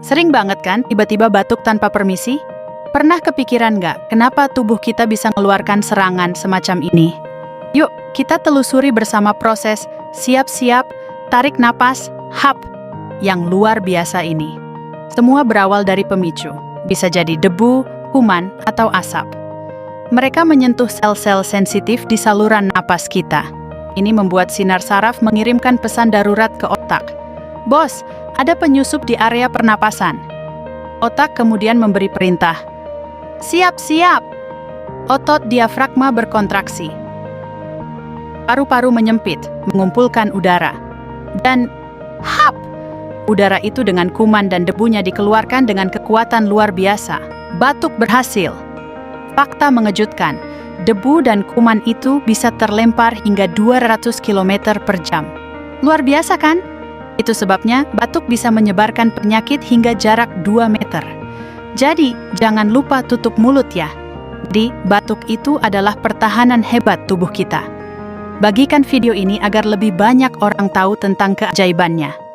Sering banget kan tiba-tiba batuk tanpa permisi? Pernah kepikiran nggak kenapa tubuh kita bisa mengeluarkan serangan semacam ini? Yuk, kita telusuri bersama proses siap-siap, tarik napas, hap, yang luar biasa ini. Semua berawal dari pemicu, bisa jadi debu, kuman, atau asap. Mereka menyentuh sel-sel sensitif di saluran napas kita. Ini membuat sinar saraf mengirimkan pesan darurat ke otak. Bos, ada penyusup di area pernapasan. Otak kemudian memberi perintah. Siap-siap! Otot diafragma berkontraksi. Paru-paru menyempit, mengumpulkan udara. Dan hap! Udara itu dengan kuman dan debunya dikeluarkan dengan kekuatan luar biasa. Batuk berhasil. Fakta mengejutkan, debu dan kuman itu bisa terlempar hingga 200 km per jam. Luar biasa kan? Itu sebabnya batuk bisa menyebarkan penyakit hingga jarak 2 meter. Jadi, jangan lupa tutup mulut ya. Jadi, batuk itu adalah pertahanan hebat tubuh kita. Bagikan video ini agar lebih banyak orang tahu tentang keajaibannya.